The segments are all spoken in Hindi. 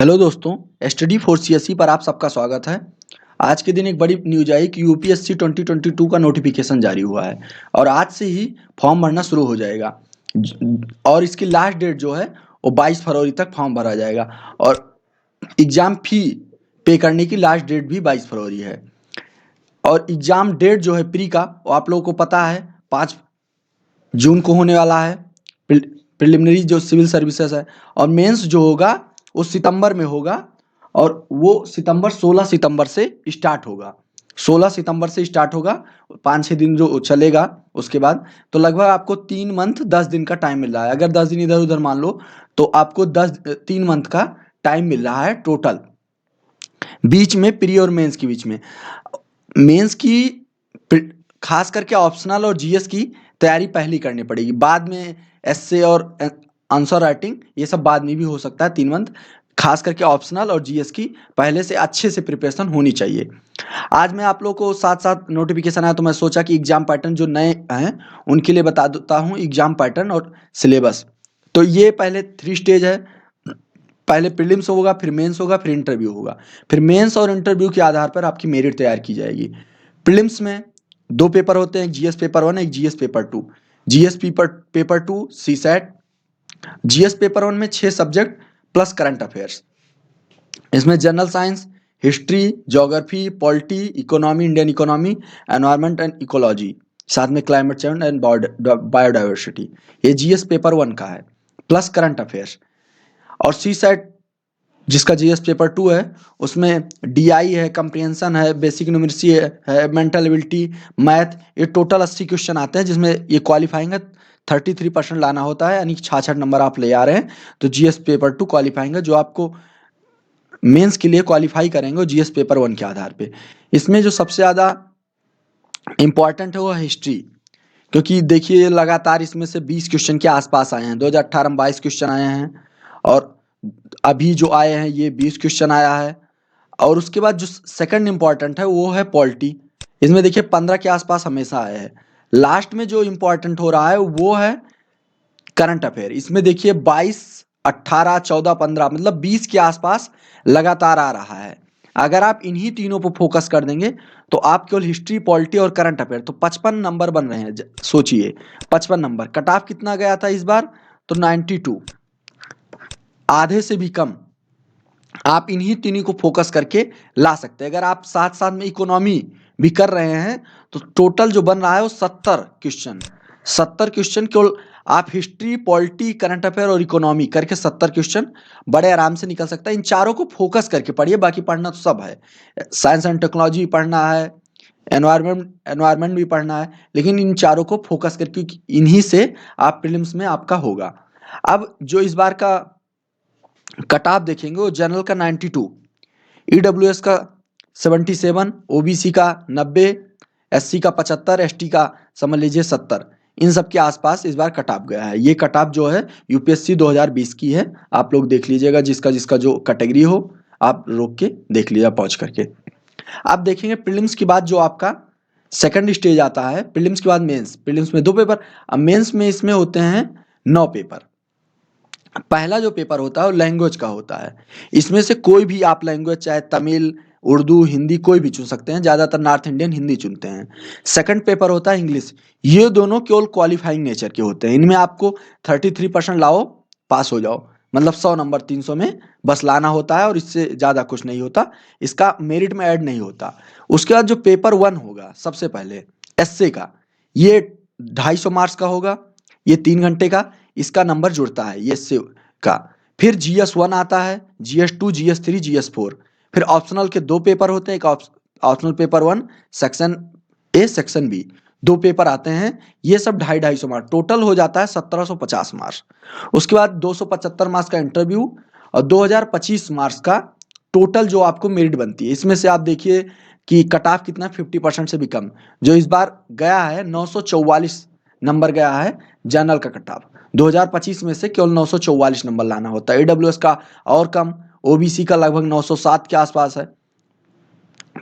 हेलो दोस्तों, स्टडी फॉर सीएसई पर आप सबका स्वागत है। आज के दिन एक बड़ी न्यूज आई कि यूपीएससी 2022 का नोटिफिकेशन जारी हुआ है और आज से ही फॉर्म भरना शुरू हो जाएगा। और इसकी लास्ट डेट जो है वो 22 फरवरी तक फॉर्म भरा जाएगा और एग्ज़ाम फी पे करने की लास्ट डेट भी 22 फरवरी है। और एग्ज़ाम डेट जो है प्री का वो आप लोगों को पता है 5 जून को होने वाला है। प्रिलिमिनरी जो सिविल सर्विसेज है और मेंस जो होगा वो सितंबर में होगा और वो 16 सितंबर से स्टार्ट होगा। 16 सितंबर से स्टार्ट होगा, 5-6 दिन जो चलेगा उसके बाद। तो लगभग आपको 3 मंथ 10 दिन का टाइम मिल रहा है। अगर 10 दिन इधर उधर मान लो तो आपको 3 मंथ का टाइम मिल रहा है टोटल, बीच में प्री और मेंस के बीच में। मेंस की खास करके ऑप्शनल और जीएस की तैयारी पहले करनी पड़ेगी, बाद में एसए और आंसर राइटिंग ये सब बाद में भी हो सकता है। 3 मंथ खास करके ऑप्शनल और जीएस की पहले से अच्छे से प्रिपरेशन होनी चाहिए। आज मैं आप लोग को साथ साथ नोटिफिकेशन आया तो मैं सोचा कि एग्जाम पैटर्न जो नए हैं उनके लिए बता देता हूँ एग्जाम पैटर्न और सिलेबस। तो ये पहले 3 स्टेज है। पहले प्रीलिम्स होगा, फिर मेंस होगा, फिर इंटरव्यू होगा। फिर मेंस और इंटरव्यू के आधार पर आपकी मेरिट तैयार की जाएगी। प्रीलिम्स में 2 पेपर होते हैं, एक जीएस पेपर 1 एक GS paper 2। GS paper 2 CSAT. GS paper 1 में 6 सब्जेक्ट प्लस करंट अफेयर्स। इसमें general science, history, geography, polity, economy, Indian economy, environment and ecology, साथ में क्लाइमेट चेंज एंड बायोडाइवर्सिटी, ये जीएस पेपर 1 का है प्लस करंट अफेयर्स। और सी सेट जिसका जीएस पेपर 2 है उसमें डीआई है, कंप्रिहेंशन है, बेसिक न्यूमेरिसी है, मेंटल एबिलिटी, मैथ, ये टोटल 80 क्वेश्चन आते हैं जिसमें ये क्वालिफाइंग है 33% लाना होता है, यानी 66 नंबर आप ले आ रहे हैं तो जीएस पेपर 2 क्वालिफाइंग है। जो आपको मेंस के लिए क्वालिफाई करेंगे जीएस पेपर 1 के आधार पे। इसमें जो सबसे ज़्यादा इम्पॉर्टेंट है वो हिस्ट्री, क्योंकि देखिए लगातार इसमें से 20 क्वेश्चन के आसपास आए हैं। 2018 में 22 क्वेश्चन आए हैं और अभी जो आए हैं ये 20 क्वेश्चन आया है। और उसके बाद जो सेकंड इम्पॉर्टेंट है वो है पॉलिटी। इसमें देखिए 15 के आसपास हमेशा आए हैं। लास्ट में जो इम्पोर्टेंट हो रहा है वो है करंट अफेयर। इसमें देखिए 22, 18, 14, 15 मतलब 20 के आसपास लगातार आ रहा है। अगर आप इन्हीं तीनों पर फोकस कर देंगे तो आप केवल हिस्ट्री, पॉलिटी और करंट अफेयर तो 55 नंबर बन रहे हैं। सोचिए 55 नंबर। कट ऑफ कितना गया था इस बार? तो 92, आधे से भी कम। आप इन्हीं तीनों को फोकस करके ला सकते हैं। अगर आप साथ साथ में इकोनॉमी भी कर रहे हैं तो टोटल जो बन रहा है वो 70 क्वेश्चन केवल आप हिस्ट्री, पॉलिटी, करंट अफेयर और इकोनॉमी करके 70 क्वेश्चन बड़े आराम से निकल सकता है। इन चारों को फोकस करके पढ़िए, बाकी पढ़ना तो सब है। साइंस एंड टेक्नोलॉजी पढ़ना है, एनवायरनमेंट भी पढ़ना है, लेकिन इन चारों को फोकस करके इन्हीं से आप प्रीलिम्स में आपका होगा। अब जो इस बार का कट ऑफ देखेंगे वो जनरल का 92, ईडब्ल्यूएस का 77, ओबीसी का 90, एससी का 75, एसटी का समझ लीजिए 70। इन सब के आसपास इस बार कट ऑफ गया है। ये कट ऑफ जो है यूपीएससी 2020 की है। आप लोग देख लीजिएगा, जिसका जिसका जो कैटेगरी हो आप रोक के देख लीजिएगा पहुंच करके। आप देखेंगे प्रीलिम्स के बाद जो आपका सेकंड स्टेज आता है, प्रीलिम्स के बाद मेंस। प्रीलिम्स में 2 पेपर, अब मेंस में इसमें होते हैं 9 पेपर। पहला जो पेपर होता है वो लैंग्वेज का होता है। इसमें से कोई भी आप लैंग्वेज, चाहे तमिल, उर्दू, हिंदी, कोई भी चुन सकते हैं। ज़्यादातर नॉर्थ इंडियन हिंदी चुनते हैं। सेकंड पेपर होता है इंग्लिश। ये दोनों केवल क्वालिफाइंग नेचर के होते हैं। इनमें आपको 33% लाओ, पास हो जाओ, मतलब 100 नंबर 300 में बस लाना होता है और इससे ज़्यादा कुछ नहीं होता। इसका मेरिट में ऐड नहीं होता। उसके बाद जो पेपर 1 होगा सबसे पहले एसए का, ये 250 मार्क्स का होगा। ये 3 घंटे का इसका नंबर जुड़ता है ये से का। फिर GS1 आता है, GS2, GS3, GS4। फिर ऑप्शनल के 2 पेपर होते हैं, एक optional paper 1 section A, section B, 2 paper आते हैं। ये सब 250 मार्क्स, टोटल हो जाता है 1750 मार्क्स। उसके बाद 275 मार्क्स का इंटरव्यू और 2025 मार्क्स का टोटल जो आपको मेरिट बनती है। इसमें से आप देखिए कि कट ऑफ कितना, 50% से भी कम। जो इस बार गया है 944 नंबर गया है जनरल का कट ऑफ। 2025 में से केवल 944 नंबर लाना होता है। ईडब्ल्यूएस का और कम, ओबीसी का लगभग 907 के आसपास है।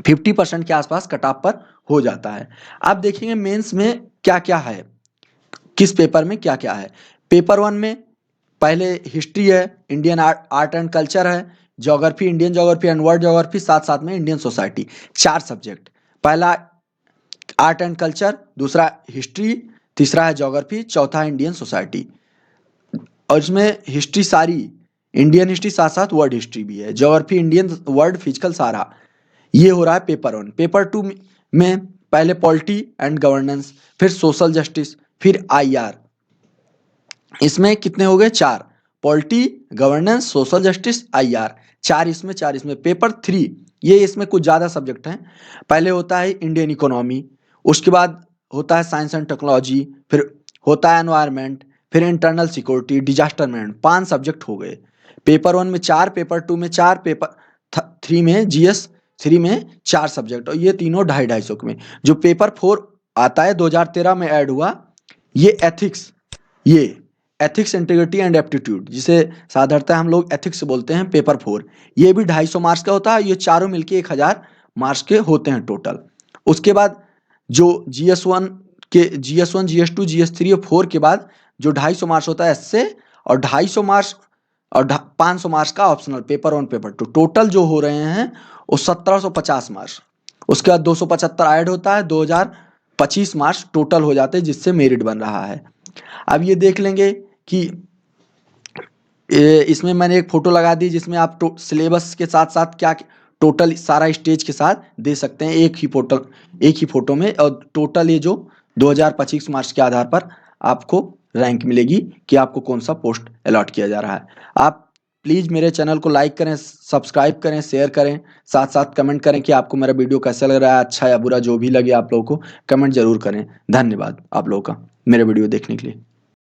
50% के आसपास कट ऑफ पर हो जाता है। आप देखेंगे मेंस में क्या क्या है, किस पेपर में क्या क्या है। पेपर 1 में पहले हिस्ट्री है, इंडियन आर्ट एंड कल्चर है, geography, Indian geography and world geography, साथ साथ में इंडियन सोसाइटी। 4 सब्जेक्ट, पहला आर्ट एंड कल्चर, दूसरा हिस्ट्री, तीसरा है ज्योग्राफी, चौथा है इंडियन सोसाइटी। और इसमें हिस्ट्री सारी, इंडियन हिस्ट्री साथ साथ वर्ल्ड हिस्ट्री भी है, ज्योग्राफी, इंडियन, वर्ल्ड, फिजिकल, सारा। ये हो रहा है पेपर 1। पेपर 2 में पहले पॉलिटी एंड गवर्नेंस, फिर सोशल जस्टिस, फिर आईआर। इसमें कितने हो गए? 4। Polity, governance, social justice, IR. 4 इसमें, 4 इसमें। पेपर 3 ये इसमें कुछ ज़्यादा सब्जेक्ट हैं। पहले होता है इंडियन इकोनॉमी, उसके बाद होता है साइंस एंड टेक्नोलॉजी, फिर होता है एनवायरनमेंट, फिर internal security, disaster management. 5 subject हो गए। पेपर 1 में 4, पेपर 2 में 4, पेपर 3 में जीएस 3 में 4 सब्जेक्ट, और ये तीनों 250-250 में। जो पेपर 4 आता है 2013 में ऐड हुआ, ये एथिक्स, ये एथिक्स, इंटीग्रिटी एंड एप्टीट्यूड, जिसे साधारणतः हम लोग एथिक्स बोलते हैं, पेपर 4। ये भी 250 मार्क्स का होता है। ये चारों मिलके 1000 मार्क्स के होते हैं टोटल। उसके बाद जो GS1 के, GS1, GS2, GS3 और 4 के बाद जो 250 मार्क्स होता है एस्से, और 250 मार्क्स और 500 मार्क्स का ऑप्शनल, पेपर 1, पेपर 2। टोटल जो हो रहे हैं वो 1750 मार्क्स। उसके बाद 275 ऐड होता है, 2025 मार्क्स टोटल हो जाते हैं, जिससे मेरिट बन रहा है। अब ये देख लेंगे कि इसमें मैंने एक फोटो लगा दी, जिसमें आप सिलेबस के साथ साथ क्या टोटल सारा स्टेज के साथ दे सकते हैं एक ही फोटो में। और टोटल ये जो 2025 मार्क्स के आधार पर आपको रैंक मिलेगी कि आपको कौन सा पोस्ट अलॉट किया जा रहा है। आप प्लीज़ मेरे चैनल को लाइक करें, सब्सक्राइब करें, शेयर करें, साथ साथ कमेंट करें कि आपको मेरा वीडियो कैसा लग रहा है, अच्छा या बुरा, जो भी लगे आप लोगों को कमेंट जरूर करें। धन्यवाद आप लोगों का मेरे वीडियो देखने के लिए।